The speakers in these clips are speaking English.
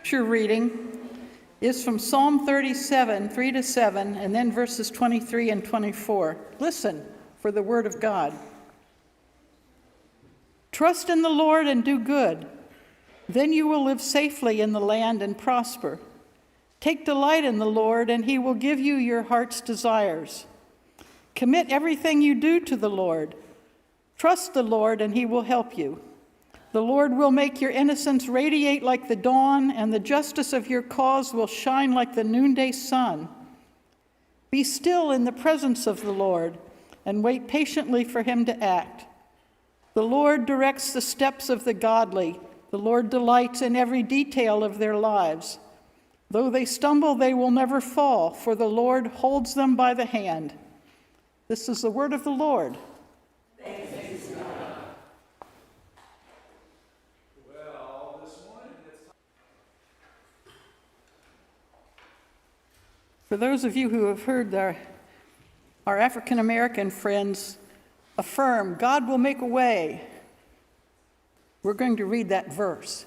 Scripture reading is from Psalm 37, 3-7, and then verses 23 and 24. Listen for the word of God. Trust in the Lord and do good. Then you will live safely in the land and prosper. Take delight in the Lord, and he will give you your heart's desires. Commit everything you do to the Lord. Trust the Lord, and he will help you. The Lord will make your innocence radiate like the dawn, and the justice of your cause will shine like the noonday sun. Be still in the presence of the Lord, and wait patiently for him to act. The Lord directs the steps of the godly. The Lord delights in every detail of their lives. Though they stumble, they will never fall, for the Lord holds them by the hand. This is the word of the Lord. Thanks be to God. Well, this morning it's For those of you who have heard our African American friends affirm, God will make a way, we're going to read that verse.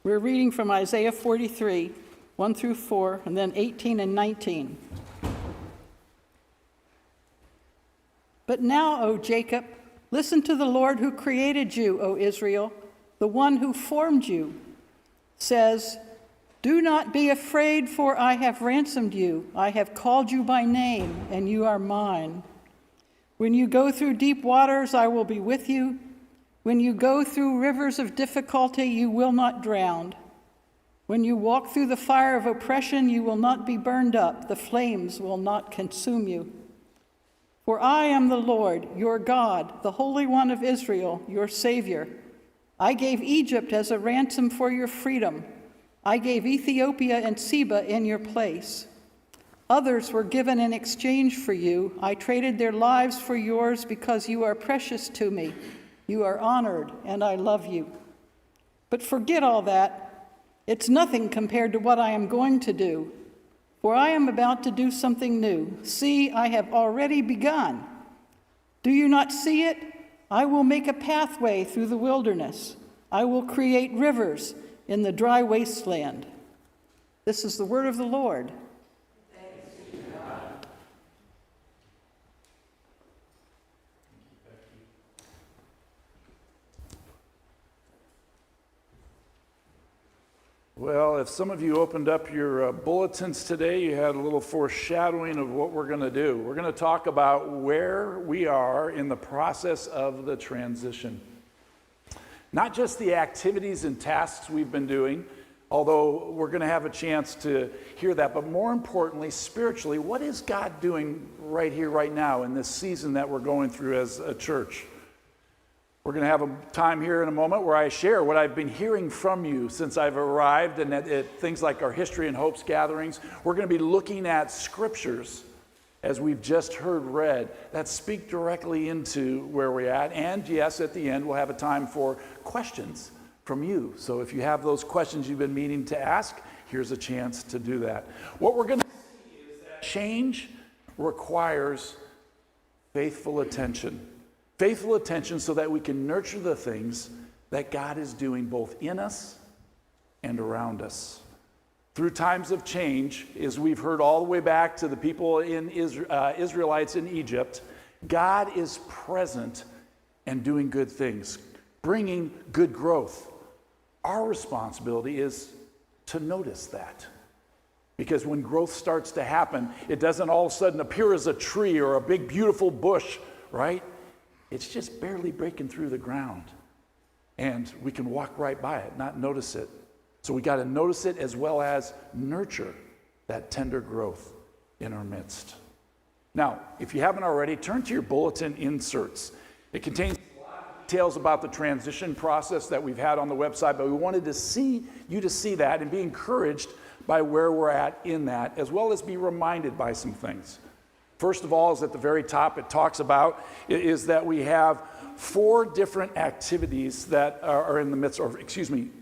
We're reading from Isaiah 43, 1-4, and then 18 and 19. But now, O Jacob, listen to the Lord who created you, O Israel, the one who formed you, says, do not be afraid, for I have ransomed you. I have called you by name, and you are mine. When you go through deep waters, I will be with you. When you go through rivers of difficulty, you will not drown. When you walk through the fire of oppression, you will not be burned up. The flames will not consume you. For I am the Lord, your God, the Holy One of Israel, your Savior. I gave Egypt as a ransom for your freedom. I gave Ethiopia and Seba in your place. Others were given in exchange for you. I traded their lives for yours because you are precious to me. You are honored, and I love you. But forget all that. It's nothing compared to what I am going to do. For I am about to do something new. See, I have already begun. Do you not see it? I will make a pathway through the wilderness. I will create rivers in the dry wasteland. This is the word of the Lord. thanks be to God. Well, if some of you opened up your bulletins today, you had a little foreshadowing of what we're going to do. We're going to talk about where we are in the process of the transition. Not just the activities and tasks we've been doing, although we're going to have a chance to hear that, but more importantly, spiritually, what is God doing right here, right now, in this season that we're going through as a church? We're going to have a time here in a moment where I share what I've been hearing from you since I've arrived, and at things like our History and Hopes gatherings. We're going to be looking at scriptures, as we've just heard read, that speak directly into where we're at. And yes, at the end, we'll have a time for questions from you. So if you have those questions you've been meaning to ask, here's a chance to do that. What we're going to see is that change requires faithful attention. Faithful attention so that we can nurture the things that God is doing both in us and around us. Through times of change, as we've heard all the way back to the people in Israelites in Egypt, God is present and doing good things, bringing good growth. Our responsibility is to notice that. Because when growth starts to happen, it doesn't all of a sudden appear as a tree or a big, beautiful bush, right? It's just barely breaking through the ground. And we can walk right by it, not notice it. So we got to notice it as well as nurture that tender growth in our midst. Now, if you haven't already, turn to your bulletin inserts. It contains a lot of details about the transition process that we've had on the website, but we wanted to see you to see that and be encouraged by where we're at in that, as well as be reminded by some things. First of all, is at the very top, it talks about is that we have 4 different activities that are in the midst, or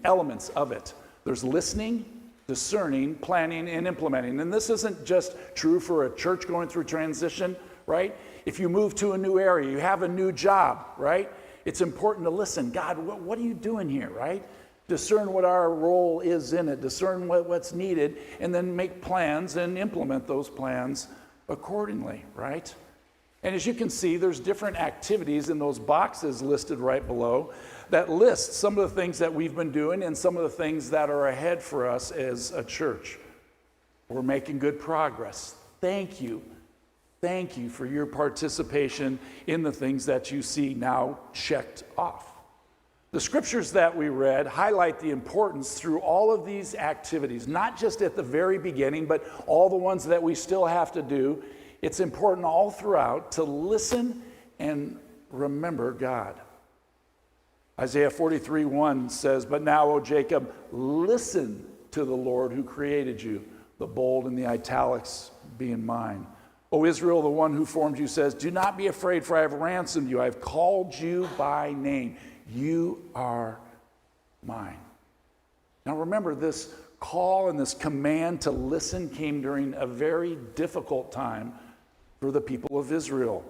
elements of it. There's listening, discerning, planning, and implementing. And this isn't just true for a church going through transition, right? If you move to a new area, you have a new job, right? It's important to listen. God, what are you doing here, right? discern what our role is in it, discern what's needed, and then make plans and implement those plans accordingly, right? And as you can see, there's different activities in those boxes listed right below that list some of the things that we've been doing and some of the things that are ahead for us as a church. We're making good progress. Thank you. Thank you for your participation in the things that you see now checked off. The scriptures that we read highlight the importance through all of these activities, not just at the very beginning, but all the ones that we still have to do. It's important all throughout to listen and remember God. Isaiah 43:1 says, "But now, O Jacob, listen to the Lord who created you." The bold and the italics being mine. "O Israel, the one who formed you says, do not be afraid, for I have ransomed you. I have called you by name. You are mine." Now remember, this call and this command to listen came during a very difficult time for the people of Israel.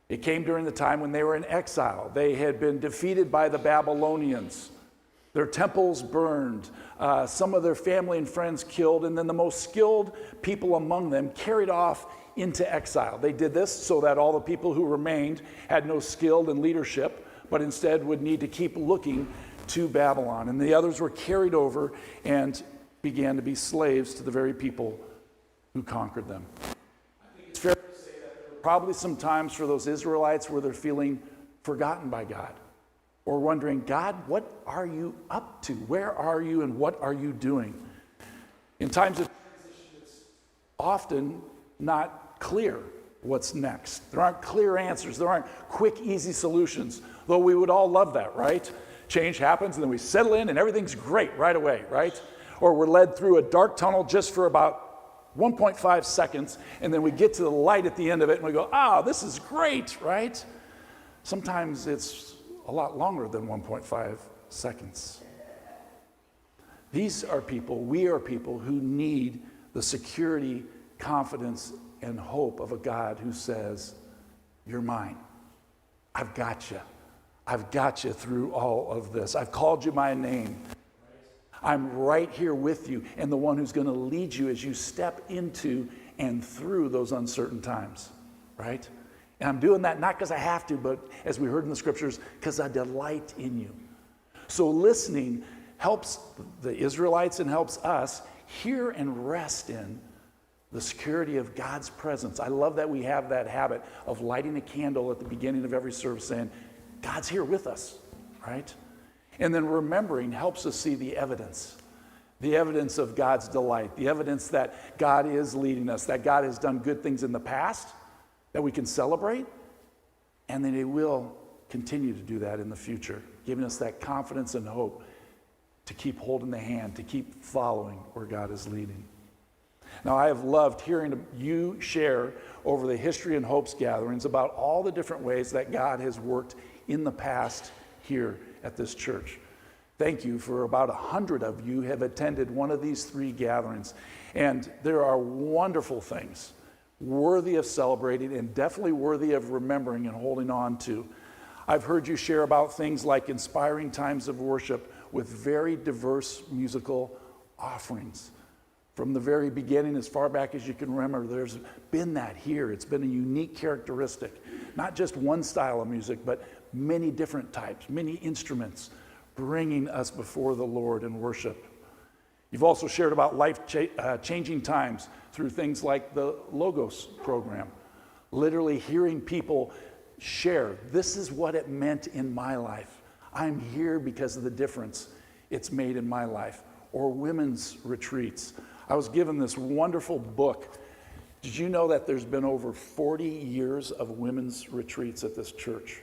It came during the time when they were in exile. They had been defeated by the Babylonians. Their temples burned, some of their family and friends killed, and then the most skilled people among them carried off into exile. They did this so that all the people who remained had no skill in leadership, but instead would need to keep looking to Babylon. And the others were carried over and began to be slaves to the very people who conquered them. I think it's fair to say that there were probably some times for those Israelites where they're feeling forgotten by God, or wondering, God, what are you up to? Where are you and what are you doing? In times of transition, it's often not clear what's next. There aren't clear answers. There aren't quick, easy solutions, though we would all love that, right? Change happens and then we settle in and everything's great right away, right? Or we're led through a dark tunnel just for about 1.5 seconds, and then we get to the light at the end of it and we go, this is great, right? Sometimes it's a lot longer than 1.5 seconds. These are people, we are people who need the security, confidence, and hope of a God who says, you're mine. I've got you. I've got you through all of this. I've called you by name. I'm right here with you, and the one who's going to lead you as you step into and through those uncertain times, right? And I'm doing that not because I have to, but as we heard in the scriptures, because I delight in you. So listening helps the Israelites and helps us hear and rest in the security of God's presence. I love that we have that habit of lighting a candle at the beginning of every service saying, God's here with us, right? And then remembering helps us see the evidence of God's delight, the evidence that God is leading us, that God has done good things in the past that we can celebrate, and that He will continue to do that in the future, giving us that confidence and hope to keep holding the hand, to keep following where God is leading. Now, I have loved hearing you share over the History and Hopes gatherings about all the different ways that God has worked in the past here at this church. Thank you for about 100 of you have attended one of these 3 gatherings. And there are wonderful things worthy of celebrating and definitely worthy of remembering and holding on to. I've heard you share about things like inspiring times of worship with very diverse musical offerings. From the very beginning, as far back as you can remember, there's been that here. It's been a unique characteristic. Not just one style of music, but many different types, many instruments, bringing us before the Lord in worship. You've also shared about life-changing times through things like the Logos program. Literally hearing people share, this is what it meant in my life. I'm here because of the difference it's made in my life. Or women's retreats. I was given this wonderful book. Did you know that there's been over 40 years of women's retreats at this church?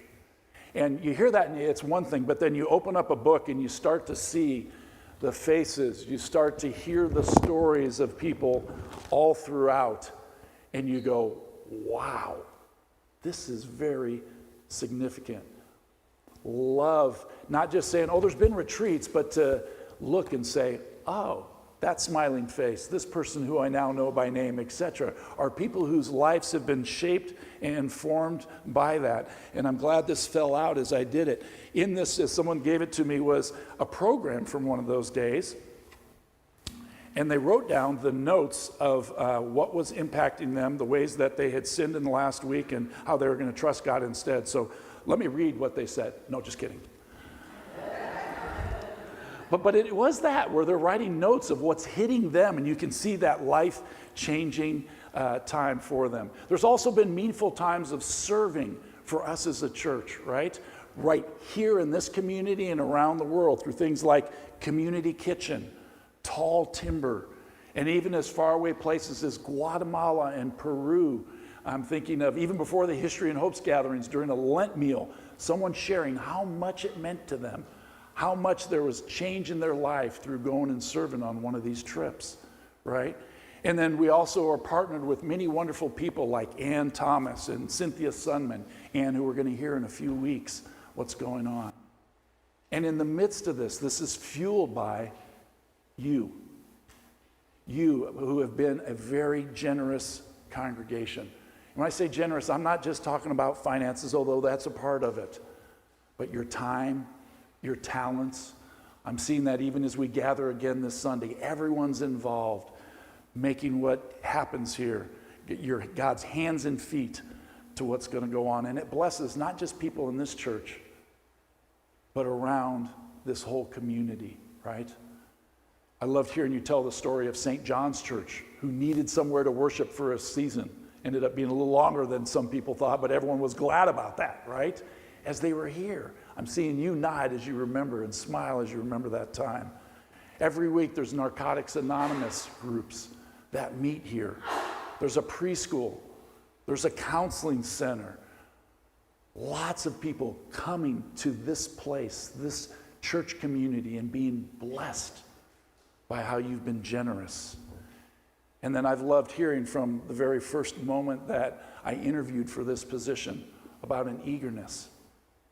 And you hear that and it's one thing, but then you open up a book and you start to see the faces, you start to hear the stories of people all throughout, and you go, wow, this is very significant. Love, not just saying, there's been retreats, but to look and say, that smiling face, this person who I now know by name, etc., are people whose lives have been shaped and formed by that. And I'm glad this fell out as I did it. In this, as someone gave it to me, was a program from one of those days. And they wrote down the notes of what was impacting them, the ways that they had sinned in the last week, and how they were going to trust God instead. So let me read what they said. No, just kidding. But it was that, where they're writing notes of what's hitting them, and you can see that life-changing time for them. There's also been meaningful times of serving for us as a church, right? Right here in this community and around the world through things like Community Kitchen, Tall Timber, and even as faraway places as Guatemala and Peru. I'm thinking of even before the History and Hopes gatherings during a Lent meal, someone sharing how much it meant to them, how much there was change in their life through going and serving on one of these trips, right? And then we also are partnered with many wonderful people like Ann Thomas and Cynthia Sunman, Ann, who we're going to hear in a few weeks what's going on. And in the midst of this is fueled by you who have been a very generous congregation. When I say generous, I'm not just talking about finances, although that's a part of it, but your time, your talents. I'm seeing that even as we gather again this Sunday. Everyone's involved, making what happens here, your God's hands and feet to what's going to go on. And it blesses not just people in this church, but around this whole community, right? I loved hearing you tell the story of St. John's Church, who needed somewhere to worship for a season. Ended up being a little longer than some people thought, but everyone was glad about that, right? As they were here. I'm seeing you nod as you remember and smile as you remember that time. Every week there's Narcotics Anonymous groups that meet here. There's a preschool. There's a counseling center. Lots of people coming to this place, this church community, and being blessed by how you've been generous. And then I've loved hearing from the very first moment that I interviewed for this position about an eagerness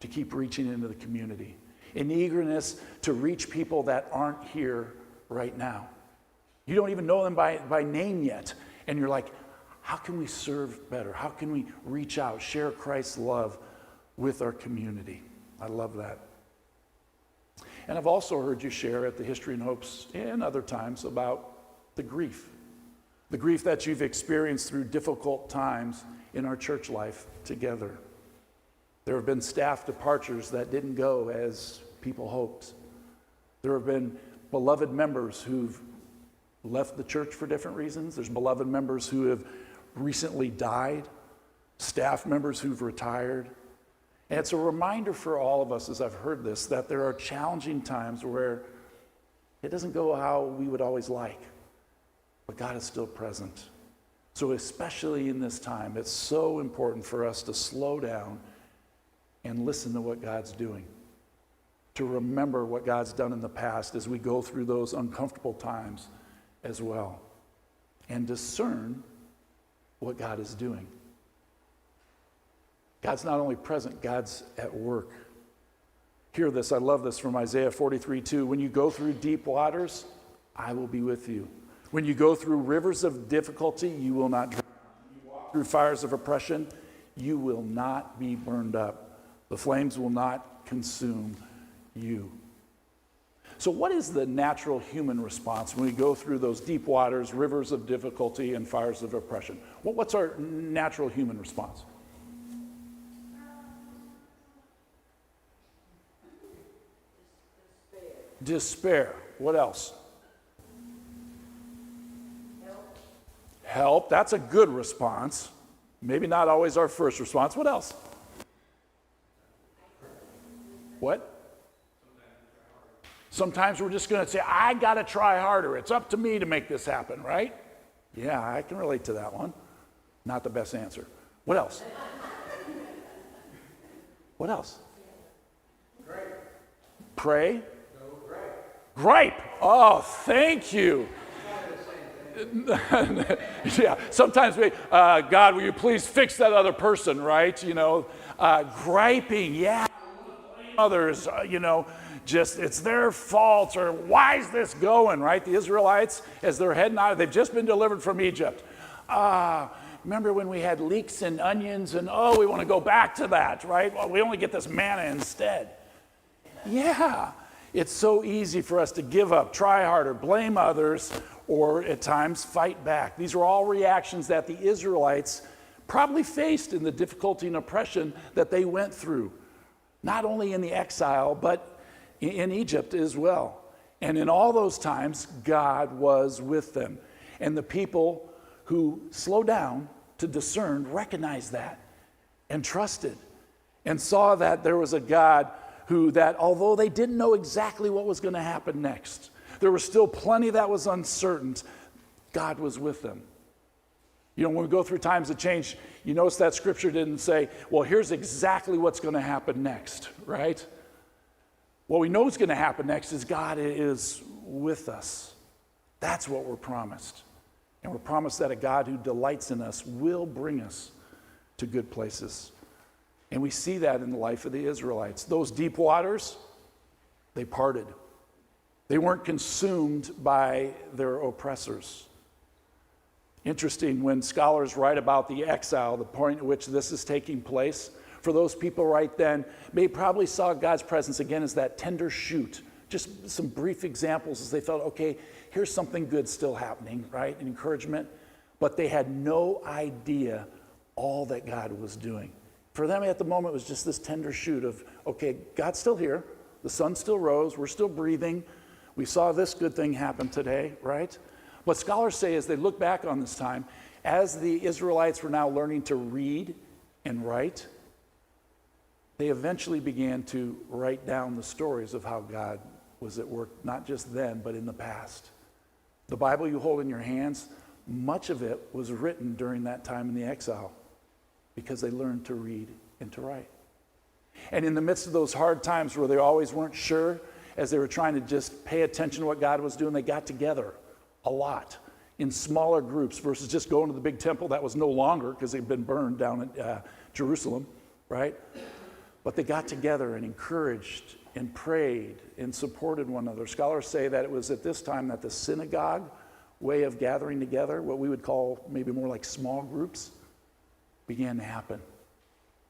to keep reaching into the community, an eagerness to reach people that aren't here right now. You don't even know them by name yet, and you're like, how can we serve better? How can we reach out, share Christ's love with our community? I love that. And I've also heard you share at the History and Hopes and other times about the grief that you've experienced through difficult times in our church life together. There have been staff departures that didn't go as people hoped. There have been beloved members who've left the church for different reasons. There's beloved members who have recently died, staff members who've retired. And it's a reminder for all of us, as I've heard this, that there are challenging times where it doesn't go how we would always like, but God is still present. So especially in this time, it's so important for us to slow down and listen to what God's doing, to remember what God's done in the past as we go through those uncomfortable times as well, and discern what God is doing. God's not only present, God's at work. Hear this, I love this from Isaiah 43:2. When you go through deep waters, I will be with you. When you go through rivers of difficulty, you will not drown. When you walk through fires of oppression, you will not be burned up. The flames will not consume you. So what is the natural human response when we go through those deep waters, rivers of difficulty, and fires of oppression? What's our natural human response? Despair. What else? Help. That's a good response. Maybe not always our first response. What else? What? Sometimes we're just going to say, I got to try harder. It's up to me to make this happen, right? Yeah, I can relate to that one. Not the best answer. What else? What else? Pray. Gripe. Oh, thank you. Yeah, sometimes we, God, will you please fix that other person, right? You know, griping, yeah. others, just it's their fault, or why is this going, right? The Israelites, as they're heading out, they've just been delivered from Egypt. Remember when we had leeks and onions, and we want to go back to that, right? Well, we only get this manna instead. Yeah, it's so easy for us to give up, try harder, blame others, or at times fight back. These are all reactions that the Israelites probably faced in the difficulty and oppression that they went through, not only in the exile, but in Egypt as well. And in all those times, God was with them. And the people who slowed down to discern recognized that and trusted and saw that there was a God that although they didn't know exactly what was going to happen next, there was still plenty that was uncertain, God was with them. When we go through times of change, you notice that scripture didn't say, well, here's exactly what's going to happen next, right? What we know is going to happen next is God is with us. That's what we're promised. And we're promised that a God who delights in us will bring us to good places. And we see that in the life of the Israelites. Those deep waters, they parted. They weren't consumed by their oppressors. Interesting, when scholars write about the exile, the point at which this is taking place, for those people right then, they probably saw God's presence again as that tender shoot. Just some brief examples as they felt, okay, here's something good still happening, right? An encouragement. But they had no idea all that God was doing. For them at the moment, it was just this tender shoot of, okay, God's still here. The sun still rose. We're still breathing. We saw this good thing happen today, right? What scholars say is they look back on this time, as the Israelites were now learning to read and write, they eventually began to write down the stories of how God was at work, not just then, but in the past. The Bible you hold in your hands, much of it was written during that time in the exile because they learned to read and to write. And in the midst of those hard times where they always weren't sure, as they were trying to just pay attention to what God was doing, they got together a lot in smaller groups versus just going to the big temple that was no longer because they'd been burned down at Jerusalem, right? But they got together and encouraged and prayed and supported one another. Scholars say that it was at this time that the synagogue way of gathering together, what we would call maybe more like small groups, began to happen,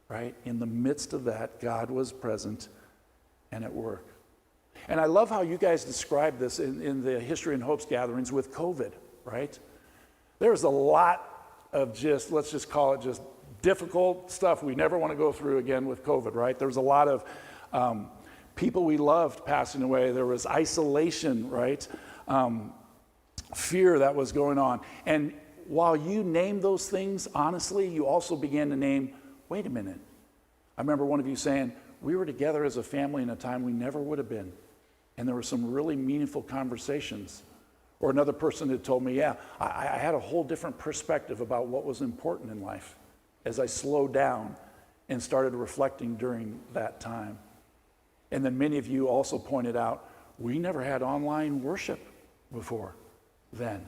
right? In the midst of that, God was present and at work. And I love how you guys describe this in the History and Hopes gatherings with COVID, right? There's a lot of let's just call it just difficult stuff we never want to go through again with COVID, right? There was a lot of people we loved passing away. There was isolation, right? Fear that was going on. And while you named those things, honestly, you also began to name, wait a minute. I remember one of you saying, we were together as a family in a time we never would have been. And there were some really meaningful conversations. Or another person had told me, I had a whole different perspective about what was important in life as I slowed down and started reflecting during that time. And then many of you also pointed out, we never had online worship before then.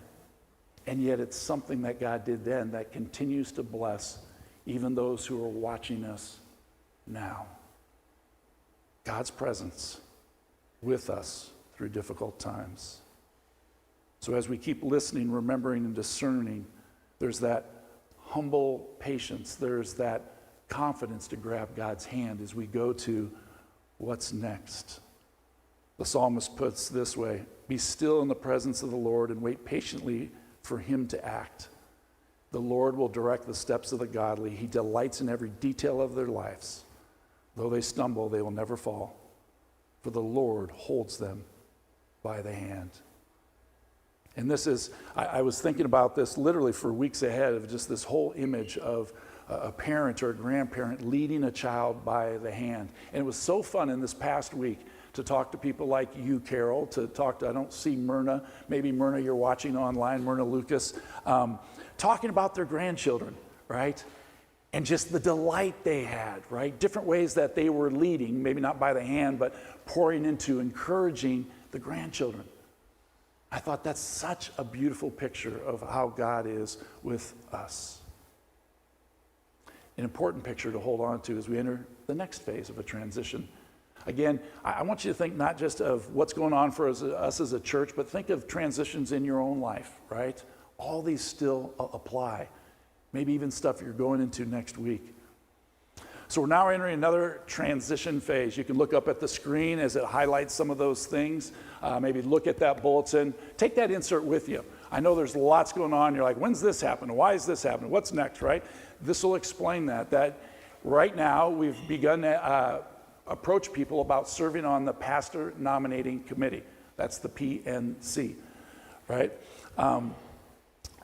And yet it's something that God did then that continues to bless even those who are watching us now. God's presence with us through difficult times. So as we keep listening, remembering, and discerning, there's that humble patience. There's that confidence to grab God's hand as we go to what's next. The psalmist puts this way, be still in the presence of the Lord and wait patiently for him to act. The Lord will direct the steps of the godly. He delights in every detail of their lives. Though they stumble, they will never fall, for the Lord holds them by the hand. And this is, I was thinking about this literally for weeks ahead of just this whole image of a parent or a grandparent leading a child by the hand. And it was so fun in this past week to talk to people like you, Carol, to talk to, I don't see Myrna, maybe Myrna you're watching online, Myrna Lucas, talking about their grandchildren, right? And just the delight they had, right? Different ways that they were leading, maybe not by the hand, but pouring into, encouraging the grandchildren. I thought that's such a beautiful picture of how God is with us. An important picture to hold on to as we enter the next phase of a transition. Again, I want you to think not just of what's going on for us as a church, but think of transitions in your own life, right? All these still apply. Maybe even stuff you're going into next week. So we're now entering another transition phase. You can look up at the screen as it highlights some of those things. Maybe look at that bulletin. Take that insert with you. I know there's lots going on. You're like, when's this happening? Why is this happening? What's next, right? This will explain that right now we've begun to approach people about serving on the pastor nominating committee. That's the PNC, right?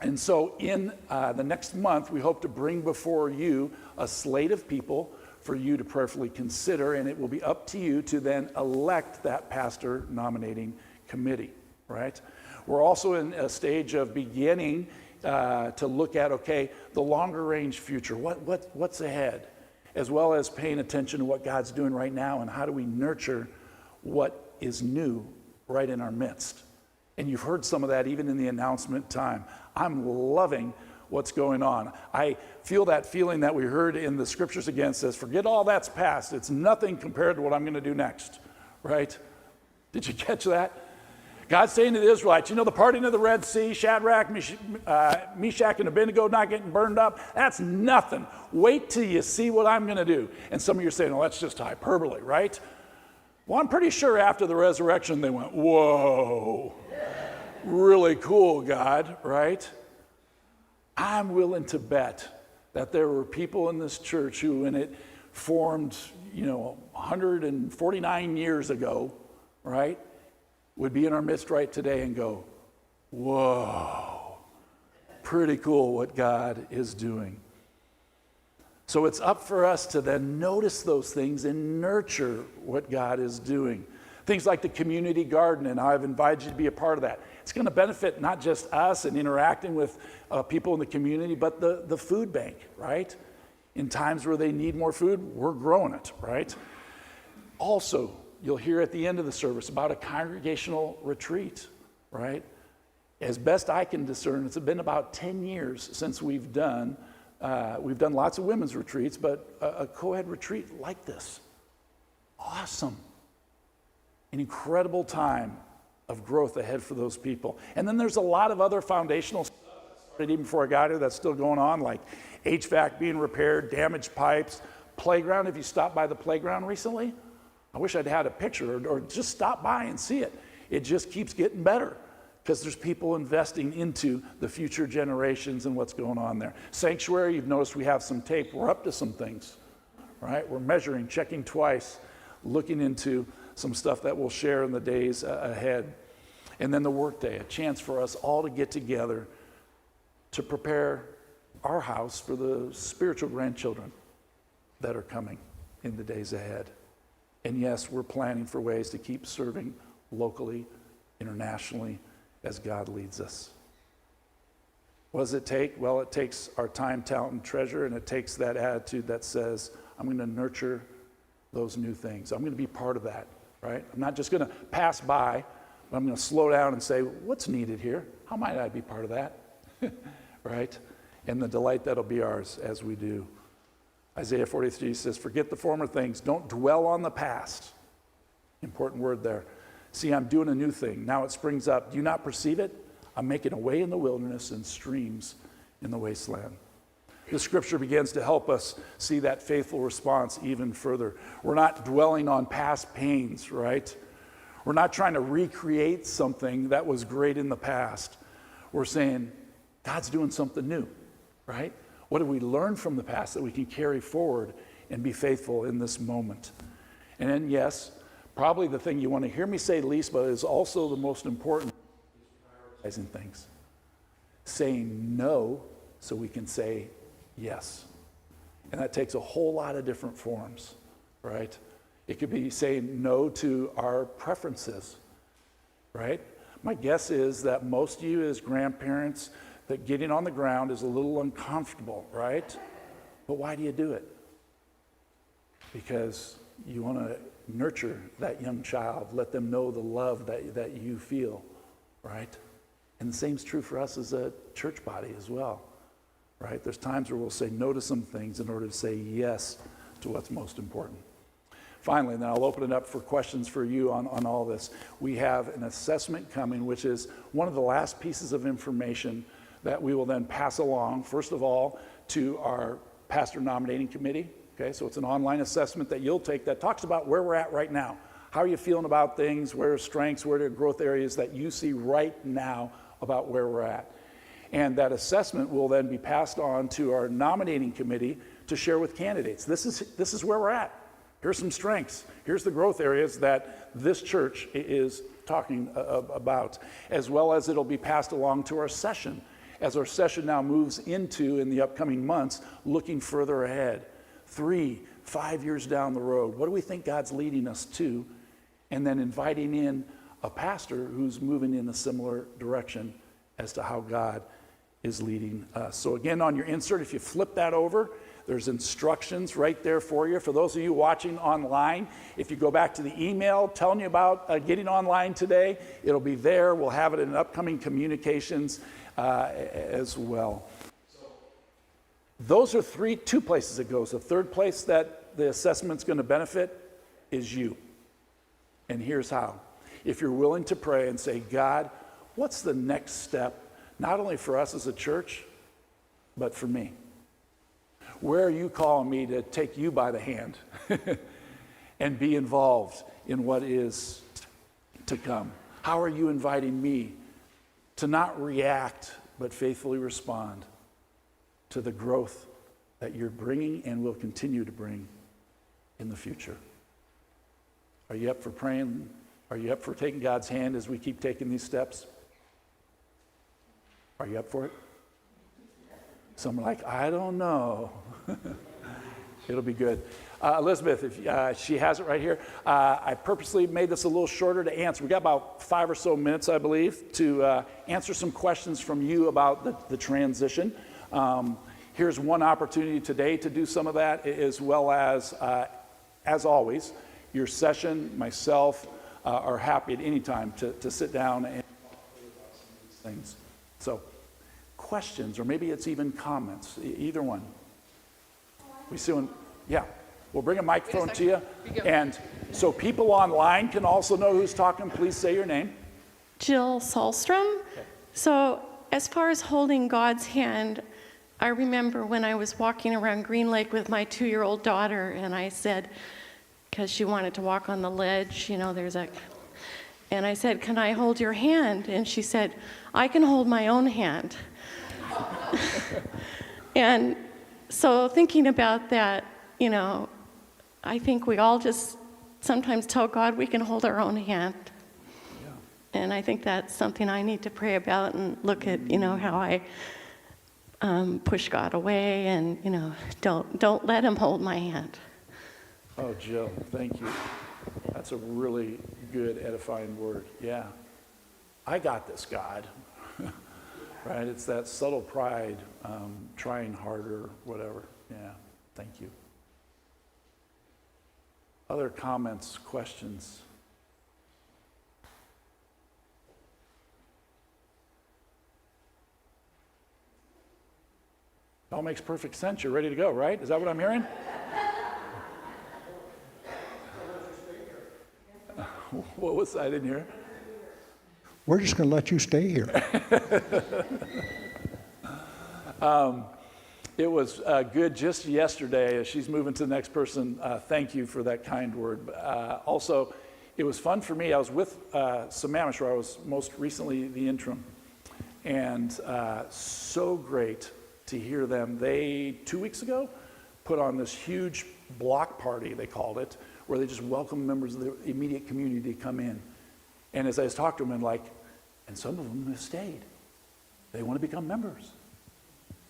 And so in the next month, we hope to bring before you a slate of people for you to prayerfully consider, and it will be up to you to then elect that pastor nominating committee, right? We're also in a stage of beginning to look at, okay, the longer range future, what's ahead, as well as paying attention to what God's doing right now and how do we nurture what is new right in our midst. And you've heard some of that even in the announcement time. I'm loving what's going on. I feel that feeling that we heard in the scriptures again says, forget all that's past. It's nothing compared to what I'm going to do next, right? Did you catch that? God's saying to the Israelites, you know, the parting of the Red Sea, Shadrach, Meshach, and Abednego not getting burned up, that's nothing. Wait till you see what I'm going to do. And some of you are saying, well, that's just hyperbole, right? Well, I'm pretty sure after the resurrection they went, whoa, really cool, God, right? I'm willing to bet that there were people in this church who, when it formed, 149 years ago, right, would be in our midst right today and go, whoa, pretty cool what God is doing. So it's up for us to then notice those things and nurture what God is doing. Things like the community garden, and I've invited you to be a part of that. It's going to benefit not just us and interacting with people in the community, but the food bank, right? In times where they need more food, we're growing it, right? Also, you'll hear at the end of the service about a congregational retreat, right? As best I can discern, it's been about 10 years since we've done lots of women's retreats, but a co-ed retreat like this. Awesome. An incredible time of growth ahead for those people. And then there's a lot of other foundational stuff that started even before I got here that's still going on, like HVAC being repaired, damaged pipes, playground. Have you stopped by the playground recently? I wish I'd had a picture, or just stop by and see it. It just keeps getting better because there's people investing into the future generations and what's going on there. Sanctuary, you've noticed we have some tape. We're up to some things, right? We're measuring, checking twice, looking into some stuff that we'll share in the days ahead. And then the workday, a chance for us all to get together to prepare our house for the spiritual grandchildren that are coming in the days ahead. And yes, we're planning for ways to keep serving locally, internationally, as God leads us. What does it take? Well, it takes our time, talent, and treasure, and it takes that attitude that says, I'm going to nurture those new things. I'm going to be part of that, right? I'm not just going to pass by, but I'm going to slow down and say, what's needed here? How might I be part of that? Right? And the delight that'll be ours as we do. Isaiah 43 says, forget the former things. Don't dwell on the past. Important word there. See, I'm doing a new thing. Now it springs up. Do you not perceive it? I'm making a way in the wilderness and streams in the wasteland. The scripture begins to help us see that faithful response even further. We're not dwelling on past pains, right? We're not trying to recreate something that was great in the past. We're saying, God's doing something new, right? What have we learned from the past that we can carry forward and be faithful in this moment? And then, yes, probably the thing you want to hear me say least, but is also the most important, is prioritizing things. Saying no so we can say yes. And that takes a whole lot of different forms, right? It could be saying no to our preferences, right? My guess is that most of you as grandparents, that getting on the ground is a little uncomfortable, right? But why do you do it? Because you want to nurture that young child, let them know the love that you feel, right? And the same's true for us as a church body as well, right? There's times where we'll say no to some things in order to say yes to what's most important. finally, then I'll open it up for questions for you on all this. We have an assessment coming, which is one of the last pieces of information that we will then pass along, first of all, to our pastor nominating committee. Okay, so it's an online assessment that you'll take that talks about where we're at right now. How are you feeling about things? Where are strengths? Where are growth areas that you see right now about where we're at? And that assessment will then be passed on to our nominating committee to share with candidates. This is where we're at. Here's some strengths. Here's the growth areas that this church is talking about, as well as it'll be passed along to our session, as our session now moves into, in the upcoming months, looking further ahead. 3, 5 years down the road, what do we think God's leading us to? And then inviting in a pastor who's moving in a similar direction as to how God is leading us. So again, on your insert, if you flip that over, there's instructions right there for you. For those of you watching online, if you go back to the email telling you about getting online today, it'll be there. We'll have it in upcoming communications as well. Those are two places it goes. The third place that the assessment's going to benefit is you. And here's how. If you're willing to pray and say, God, what's the next step, not only for us as a church, but for me? Where are you calling me to take you by the hand and be involved in what is to come? How are you inviting me to not react, but faithfully respond to the growth that you're bringing and will continue to bring in the future? Are you up for praying? Are you up for taking God's hand as we keep taking these steps? Are you up for it? Some are like, I don't know. It'll be good. Elizabeth, if she has it right here. I purposely made this a little shorter to answer. We got about 5 or so minutes, I believe, to answer some questions from you about the transition. Here's one opportunity today to do some of that, as well as always, your session, myself, are happy at any time to sit down and talk about some of these things. So, questions, or maybe it's even comments, either one. We see one, yeah. We'll bring a microphone to you. And so people online can also know who's talking. Please say your name. Jill Solstrom. Okay. So as far as holding God's hand, I remember when I was walking around Green Lake with my 2-year-old daughter, and I said, because she wanted to walk on the ledge, and I said, can I hold your hand? And she said, I can hold my own hand. And so thinking about that, I think we all just sometimes tell God we can hold our own hand. Yeah. And I think that's something I need to pray about and look at, how I push God away and, don't let him hold my hand. Oh, Jill, thank you. That's a really good edifying word. Yeah. I got this, God. Right? It's that subtle pride, trying harder, whatever. Yeah. Thank you. Other comments, questions? It all makes perfect sense. You're ready to go, right? Is that what I'm hearing? What was I didn't hear? We're just going to let you stay here. It was good just yesterday as she's moving to the next person. Thank you for that kind word. Also, it was fun for me. I was with Sammamish, where I was most recently the interim. And so great to hear them. They, 2 weeks ago, put on this huge block party, they called it, where they just welcomed members of the immediate community to come in. And as I was talking to them, and some of them have stayed. They want to become members.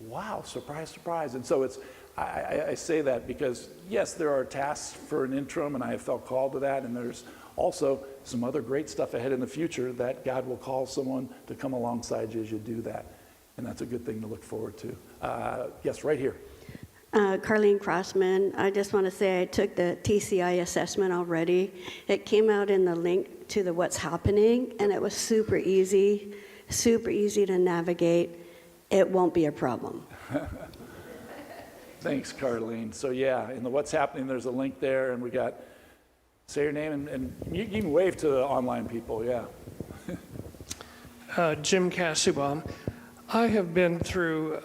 Wow, surprise, surprise. And so I say that because, yes, there are tasks for an interim, and I have felt called to that, and there's also some other great stuff ahead in the future that God will call someone to come alongside you as you do that. And that's a good thing to look forward to. Yes, right here. Carlene Crossman. I just want to say I took the TCI assessment already. It came out in the link to the what's happening, and it was super easy to navigate. It won't be a problem. Thanks, Carlene. So yeah, in the what's happening, there's a link there, and we got Say your name, and you can wave to the online people, yeah. Jim Cassibom. I have been through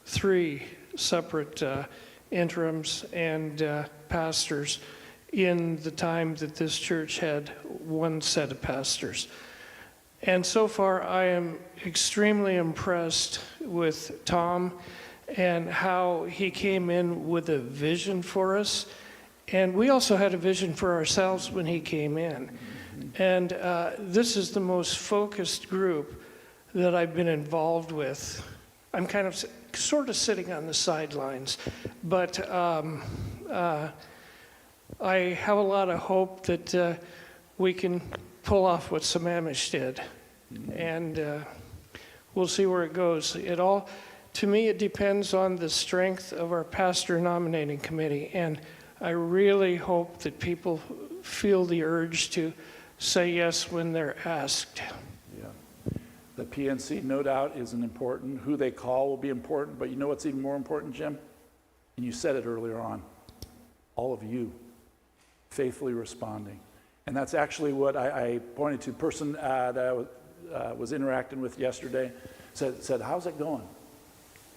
3 separate interims and pastors in the time that this church had one set of pastors. And so far, I am extremely impressed with Tom and how he came in with a vision for us. And we also had a vision for ourselves when he came in. And this is the most focused group that I've been involved with. I'm kind of sort of sitting on the sidelines, but I have a lot of hope that we can pull off what Sammamish did, and we'll see where it goes. To me, it depends on the strength of our pastor nominating committee, and I really hope that people feel the urge to say yes when they're asked. Yeah. The PNC, no doubt, is important. Who they call will be important, but you know what's even more important, Jim? And you said it earlier on. All of you faithfully responding. And that's actually what I pointed to. A person that I was interacting with yesterday said, how's it going?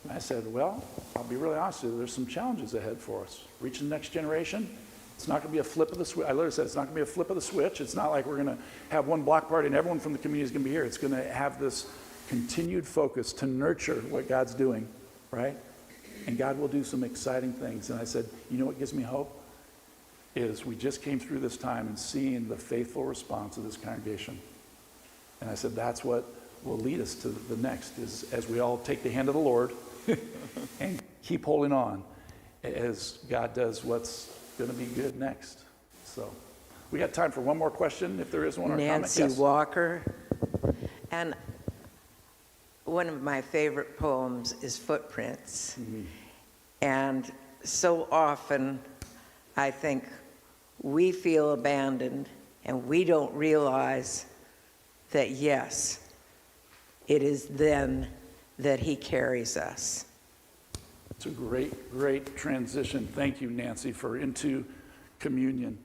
And I said, well, I'll be really honest with you, there's some challenges ahead for us. Reaching the next generation, it's not going to be a flip of the switch. I literally said, it's not going to be a flip of the switch. It's not like we're going to have one block party and everyone from the community is going to be here. It's going to have this continued focus to nurture what God's doing, right? And God will do some exciting things. And I said, you know what gives me hope? Is we just came through this time and seeing the faithful response of this congregation. And I said, that's what will lead us to the next, is as we all take the hand of the Lord and keep holding on as God does what's going to be good next. So we got time for one more question, if there is one, or Nancy comment. Yes. Walker. And one of my favorite poems is Footprints. Mm-hmm. And so often I think we feel abandoned and we don't realize that, yes, it is then that he carries us. It's a great, great transition. Thank you, Nancy, for into communion.